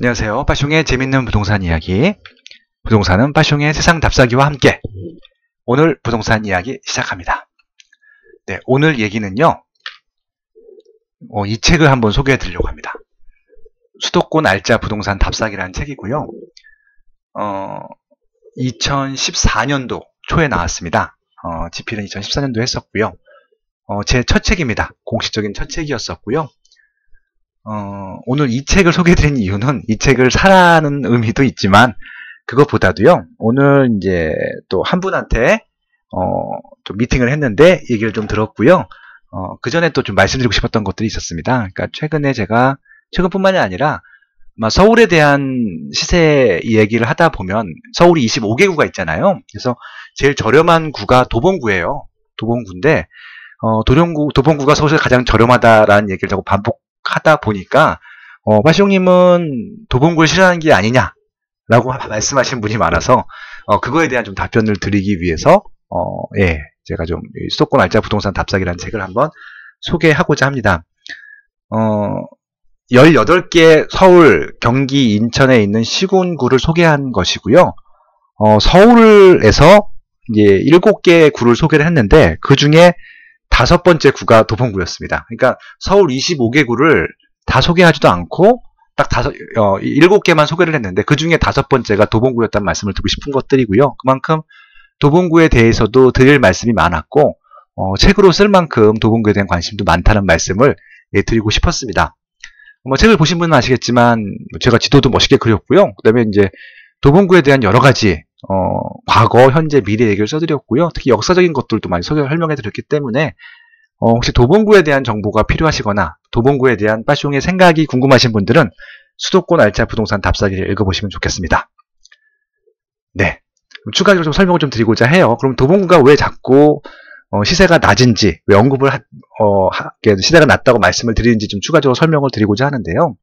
안녕하세요. 빠숑의 재밌는 부동산 이야기. 부동산은 빠숑의 세상 답사기와 함께 오늘 부동산 이야기 시작합니다. 네, 오늘 얘기는요. 이 책을 한번 소개해 드리려고 합니다. 수도권 알짜 부동산 답사기라는 책이고요. 2014년도 초에 나왔습니다. 집필은 2014년도 했었고요. 제 첫 책입니다. 공식적인 첫 책이었었고요. 오늘 이 책을 소개해드린 이유는 이 책을 사라는 의미도 있지만 그것보다도요. 오늘 이제 또 한 분한테 좀 미팅을 했는데 얘기를 좀 들었고요. 그 전에 또 좀 말씀드리고 싶었던 것들이 있었습니다. 그러니까 최근에 제가 최근뿐만이 아니라 아마 서울에 대한 시세 얘기를 하다 보면 서울이 25개 구가 있잖아요. 그래서 제일 저렴한 구가 도봉구예요. 도봉구인데 도봉구가 서울에서 가장 저렴하다라는 얘기를 자꾸 반복하다 보니까 빠숑님은 도봉구를 싫어하는 게 아니냐라고 말씀하시는 분이 많아서 그거에 대한 좀 답변을 드리기 위해서 제가 좀 수도권 알짜 부동산 답사기라는 책을 한번 소개하고자 합니다. 18개 서울, 경기, 인천에 있는 시군구를 소개한 것이고요. 서울에서 이제 7개 구를 소개를 했는데 그 중에 5번째 구가 도봉구였습니다. 그러니까 서울 25개 구를 다 소개하지도 않고 딱 7개만 소개를 했는데 그 중에 5번째가 도봉구였다는 말씀을 드리고 싶은 것들이고요. 그만큼 도봉구에 대해서도 드릴 말씀이 많았고 책으로 쓸 만큼 도봉구에 대한 관심도 많다는 말씀을 드리고 싶었습니다. 책을 보신 분은 아시겠지만 제가 지도도 멋있게 그렸고요. 그 다음에 이제 도봉구에 대한 여러 가지 과거, 현재, 미래 얘기를 써드렸고요. 특히 역사적인 것들도 많이 설명해 드렸기 때문에 혹시 도봉구에 대한 정보가 필요하시거나 도봉구에 대한 빠숑의 생각이 궁금하신 분들은 수도권 알짜 부동산 답사기를 읽어보시면 좋겠습니다. 네, 추가적으로 좀 설명을 좀 드리고자 해요. 그럼 도봉구가 왜 자꾸 시세가 낮은지, 왜 언급을 시세가 낮다고 말씀을 드리는지 좀 추가적으로 설명을 드리고자 하는데요.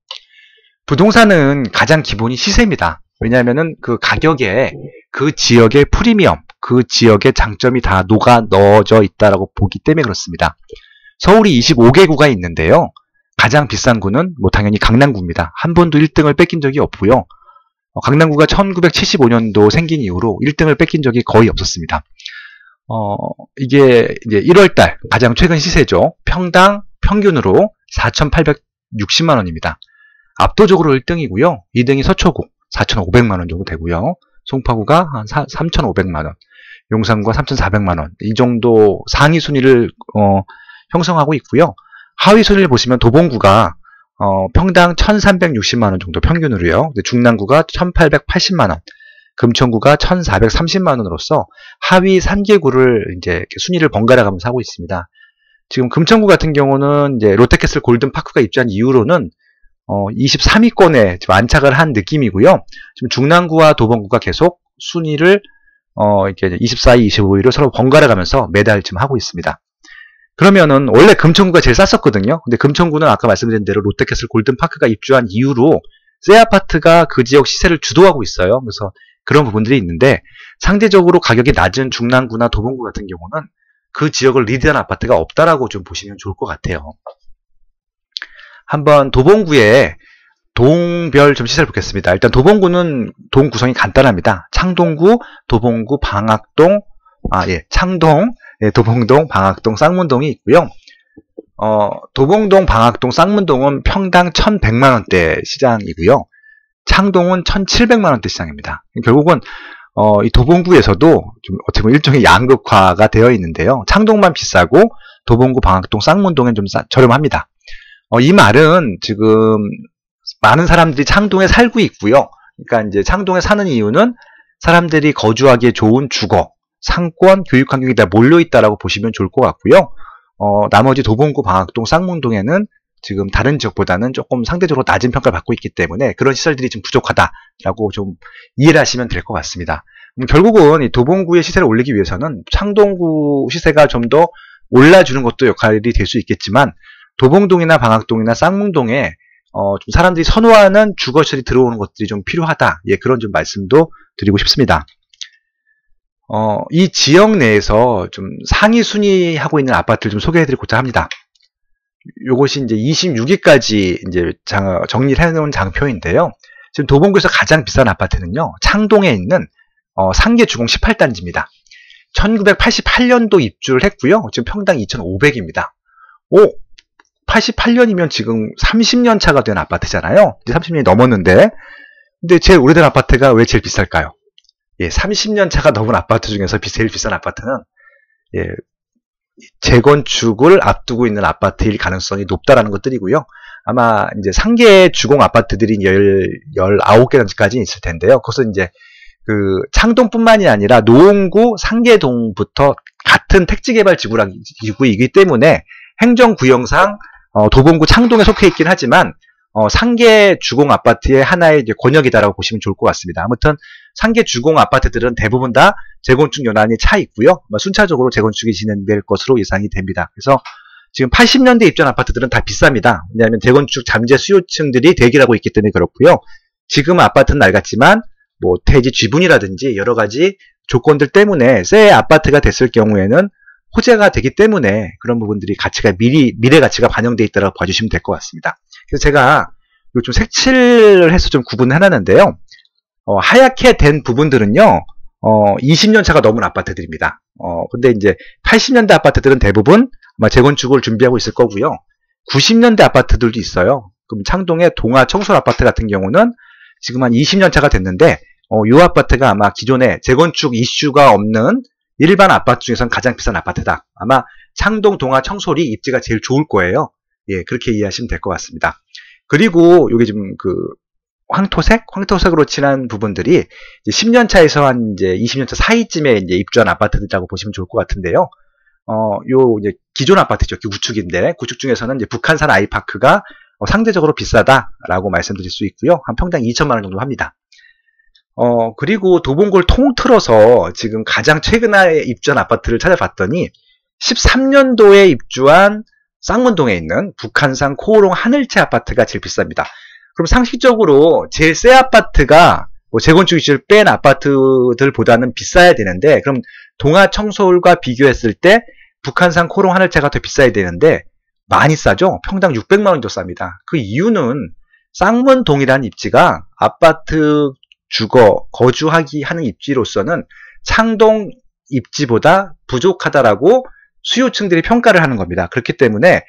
부동산은 가장 기본이 시세입니다. 왜냐하면은 그 가격에 그 지역의 프리미엄, 그 지역의 장점이 다 녹아 넣어져 있다라고 보기 때문에 그렇습니다. 서울이 25개구가 있는데요. 가장 비싼 구는 당연히 강남구입니다. 한 번도 1등을 뺏긴 적이 없고요. 강남구가 1975년도 생긴 이후로 1등을 뺏긴 적이 거의 없었습니다. 이게 이제 1월달 가장 최근 시세죠. 평당 평균으로 4,860만원입니다. 압도적으로 1등이고요. 2등이 서초구 4,500만원 정도 되고요. 송파구가 한 3,500만원, 용산구가 3,400만원, 이 정도 상위 순위를 형성하고 있고요. 하위 순위를 보시면 도봉구가 평당 1,360만원 정도 평균으로요. 중랑구가 1,880만원, 금천구가 1,430만원으로서 하위 3개구를 이제 순위를 번갈아 가면서 하고 있습니다. 지금 금천구 같은 경우는 이제 롯데캐슬 골든파크가 입주한 이후로는 23위권에 지금 안착을 한 느낌이고요. 지금 중랑구와 도봉구가 계속 순위를 이렇게 24위, 25위로 서로 번갈아 가면서 매달 지금 하고 있습니다. 그러면은 원래 금천구가 제일 쌌었거든요. 근데 금천구는 아까 말씀드린 대로 롯데캐슬 골든파크가 입주한 이후로 새 아파트가 그 지역 시세를 주도하고 있어요. 그래서 그런 부분들이 있는데 상대적으로 가격이 낮은 중랑구나 도봉구 같은 경우는 그 지역을 리드한 아파트가 없다라고 좀 보시면 좋을 것 같아요. 한번 도봉구의 동별 좀 시세를 보겠습니다. 일단 도봉구는 동 구성이 간단합니다. 창동구, 도봉구, 방학동, 창동, 도봉동, 방학동, 쌍문동이 있고요. 도봉동, 방학동, 쌍문동은 평당 1,100만원대 시장이고요. 창동은 1,700만원대 시장입니다. 결국은 이 도봉구에서도 좀 어떻게 보면 일종의 양극화가 되어 있는데요. 창동만 비싸고 도봉구, 방학동, 쌍문동은 좀 저렴합니다. 이 말은 지금 많은 사람들이 창동에 살고 있고요. 그러니까 이제 창동에 사는 이유는 사람들이 거주하기에 좋은 주거, 상권, 교육 환경이 다 몰려 있다라고 보시면 좋을 것 같고요. 나머지 도봉구, 방학동, 쌍문동에는 지금 다른 지역보다는 조금 상대적으로 낮은 평가를 받고 있기 때문에 그런 시설들이 좀 부족하다라고 좀 이해를 하시면 될 것 같습니다. 결국은 이 도봉구의 시세를 올리기 위해서는 창동구 시세가 좀 더 올라주는 것도 역할이 될 수 있겠지만 도봉동이나 방학동이나 쌍문동에 좀 사람들이 선호하는 주거시설이 들어오는 것들이 좀 필요하다. 그런 좀 말씀도 드리고 싶습니다. 이 지역 내에서 좀 상위 순위하고 있는 아파트를 좀 소개해드리고자 합니다. 요것이 이제 26위까지 이제 정리를 해놓은 장표인데요. 지금 도봉구에서 가장 비싼 아파트는요, 창동에 있는 상계주공 18단지입니다. 1988년도 입주를 했고요. 지금 평당 2,500입니다. 88년이면 지금 30년 차가 된 아파트잖아요. 이제 30년이 넘었는데, 근데 제일 오래된 아파트가 왜 제일 비쌀까요? 예, 30년 차가 넘은 아파트 중에서 제일 비싼 아파트는, 예, 재건축을 앞두고 있는 아파트일 가능성이 높다라는 것들이고요. 아마 이제 상계 주공 아파트들이 19개 단지까지 있을 텐데요. 그것은 이제 그 창동뿐만이 아니라 노원구 상계동부터 같은 택지개발 지구이기 때문에 행정구역상 도봉구 창동에 속해 있긴 하지만 상계 주공 아파트의 하나의 이제 권역이다라고 보시면 좋을 것 같습니다. 아무튼 상계 주공 아파트들은 대부분 다 재건축 연한이 차 있고요. 순차적으로 재건축이 진행될 것으로 예상이 됩니다. 그래서 지금 80년대 입주한 아파트들은 다 비쌉니다. 왜냐하면 재건축 잠재 수요층들이 대기하고 있기 때문에 그렇고요. 지금 아파트는 낡았지만 뭐 대지 지분이라든지 여러 가지 조건들 때문에 새 아파트가 됐을 경우에는 호재가 되기 때문에 그런 부분들이 가치가 미래 가치가 반영되어 있다고 봐주시면 될 것 같습니다. 그래서 제가 좀 색칠을 해서 좀 구분을 해놨는데요. 하얗게 된 부분들은요, 20년 차가 넘은 아파트들입니다. 근데 이제 80년대 아파트들은 대부분 아마 재건축을 준비하고 있을 거고요. 90년대 아파트들도 있어요. 그럼 창동의 동아 청솔 아파트 같은 경우는 지금 한 20년 차가 됐는데, 이 아파트가 아마 기존에 재건축 이슈가 없는 일반 아파트 중에서는 가장 비싼 아파트다. 아마 창동 동아 청솔이 입지가 제일 좋을 거예요. 예, 그렇게 이해하시면 될 것 같습니다. 그리고 여기 지금 그 황토색으로 칠한 부분들이 이제 10년 차에서 한 이제 20년 차 사이쯤에 이제 입주한 아파트들이라고 보시면 좋을 것 같은데요. 요 이제 기존 아파트죠. 구축인데 구축 중에서는 이제 북한산 아이파크가 상대적으로 비싸다라고 말씀드릴 수 있고요. 한 평당 2천만 원 정도 합니다. 그리고 도봉구를 통틀어서 지금 가장 최근에 입주한 아파트를 찾아봤더니 13년도에 입주한 쌍문동에 있는 북한산 코오롱 하늘채 아파트가 제일 비쌉니다. 그럼 상식적으로 제일 새 아파트가 뭐 재건축 이슈를 뺀 아파트들보다는 비싸야 되는데, 그럼 동아 청솔과 비교했을 때 북한산 코오롱 하늘채가 더 비싸야 되는데 많이 싸죠? 평당 600만 원 정도 쌉니다. 그 이유는 쌍문동이라는 입지가 아파트 거주하기 하는 입지로서는 창동 입지보다 부족하다라고 수요층들이 평가를 하는 겁니다. 그렇기 때문에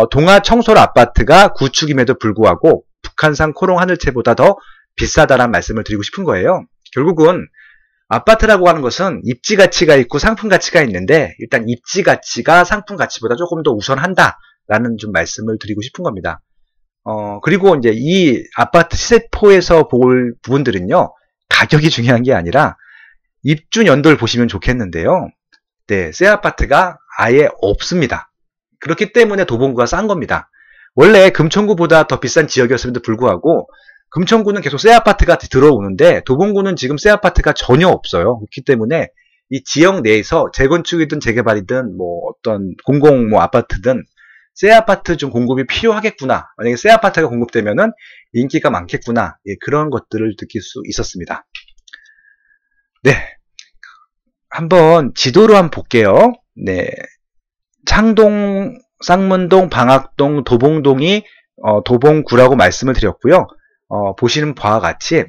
동아 청솔 아파트가 구축임에도 불구하고 북한산 코오롱 하늘채보다 더 비싸다라는 말씀을 드리고 싶은 거예요. 결국은 아파트라고 하는 것은 입지 가치가 있고 상품 가치가 있는데, 일단 입지 가치가 상품 가치보다 조금 더 우선한다라는 좀 말씀을 드리고 싶은 겁니다. 그리고 이제 이 아파트 시세포에서 볼 부분들은요, 가격이 중요한 게 아니라 입주 연도를 보시면 좋겠는데요. 네, 새 아파트가 아예 없습니다. 그렇기 때문에 도봉구가 싼 겁니다. 원래 금천구보다 더 비싼 지역이었음에도 불구하고 금천구는 계속 새 아파트가 들어오는데 도봉구는 지금 새 아파트가 전혀 없어요. 그렇기 때문에 이 지역 내에서 재건축이든 재개발이든 뭐 어떤 공공 뭐 아파트든 새 아파트 좀 공급이 필요하겠구나. 만약에 새 아파트가 공급되면은 인기가 많겠구나. 예, 그런 것들을 느낄 수 있었습니다. 네. 한번 지도로 한번 볼게요. 네. 창동, 쌍문동, 방학동, 도봉동이 도봉구라고 말씀을 드렸고요. 보시는 바와 같이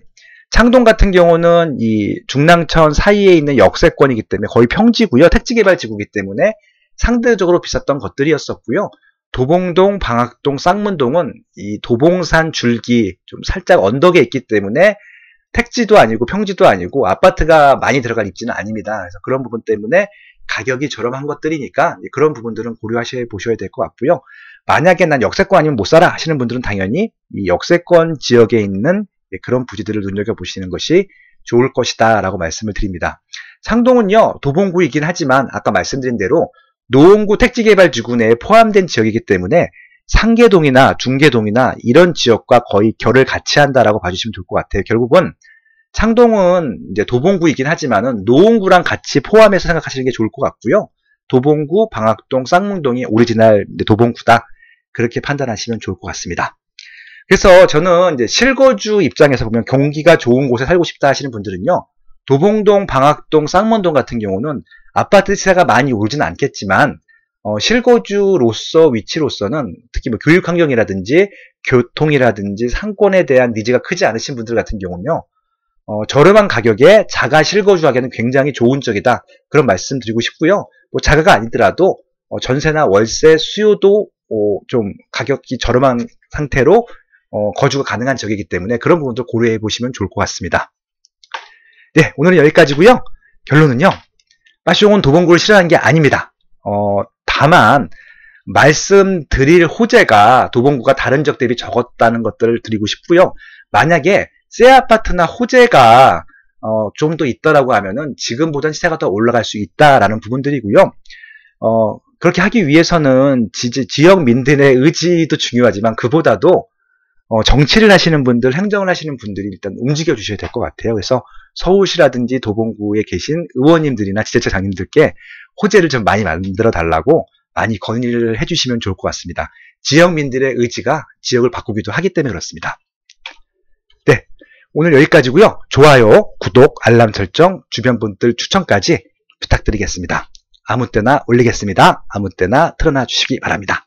창동 같은 경우는 이 중랑천 사이에 있는 역세권이기 때문에 거의 평지고요. 택지개발지구이기 때문에 상대적으로 비쌌던 것들이었었고요. 도봉동, 방학동, 쌍문동은 이 도봉산 줄기 좀 살짝 언덕에 있기 때문에 택지도 아니고 평지도 아니고 아파트가 많이 들어간 입지는 아닙니다. 그래서 그런 부분 때문에 가격이 저렴한 것들이니까 그런 부분들은 고려하셔 보셔야 될 것 같고요. 만약에 난 역세권 아니면 못 살아 하시는 분들은 당연히 이 역세권 지역에 있는 그런 부지들을 눈여겨보시는 것이 좋을 것이다 라고 말씀을 드립니다. 상동은요, 도봉구이긴 하지만 아까 말씀드린 대로 노원구 택지개발지구 내에 포함된 지역이기 때문에 상계동이나 중계동이나 이런 지역과 거의 결을 같이 한다라고 봐주시면 좋을 것 같아요. 결국은 창동은 이제 도봉구이긴 하지만은 노원구랑 같이 포함해서 생각하시는 게 좋을 것 같고요. 도봉구, 방학동, 쌍문동이 오리지널 도봉구다. 그렇게 판단하시면 좋을 것 같습니다. 그래서 저는 이제 실거주 입장에서 보면 경기가 좋은 곳에 살고 싶다 하시는 분들은요, 도봉동, 방학동, 쌍문동 같은 경우는 아파트 시세가 많이 오르진 않겠지만 실거주로서 위치로서는 특히 뭐 교육 환경이라든지 교통이라든지 상권에 대한 니즈가 크지 않으신 분들 같은 경우는요, 저렴한 가격에 자가 실거주하기에는 굉장히 좋은 쪽이다. 그런 말씀 드리고 싶고요. 뭐 자가가 아니더라도 전세나 월세 수요도 좀 가격이 저렴한 상태로 거주가 가능한 지역이기 때문에 그런 부분도 고려해 보시면 좋을 것 같습니다. 네, 오늘은 여기까지고요. 결론은요, 빠숑은 도봉구를 싫어하는 게 아닙니다. 다만 말씀드릴 호재가 도봉구가 다른 지역 대비 적었다는 것들을 드리고 싶고요. 만약에 새 아파트나 호재가 좀 더 있다라고 하면은 지금보다는 시세가 더 올라갈 수 있다라는 부분들이고요. 그렇게 하기 위해서는 지역민들의 의지도 중요하지만 그보다도 정치를 하시는 분들, 행정을 하시는 분들이 일단 움직여 주셔야 될 것 같아요. 그래서 서울시라든지 도봉구에 계신 의원님들이나 지자체장님들께 호재를 좀 많이 만들어 달라고 많이 건의를 해주시면 좋을 것 같습니다. 지역민들의 의지가 지역을 바꾸기도 하기 때문에 그렇습니다. 네, 오늘 여기까지고요. 좋아요, 구독, 알람 설정, 주변 분들 추천까지 부탁드리겠습니다. 아무 때나 올리겠습니다. 아무 때나 틀어놔 주시기 바랍니다.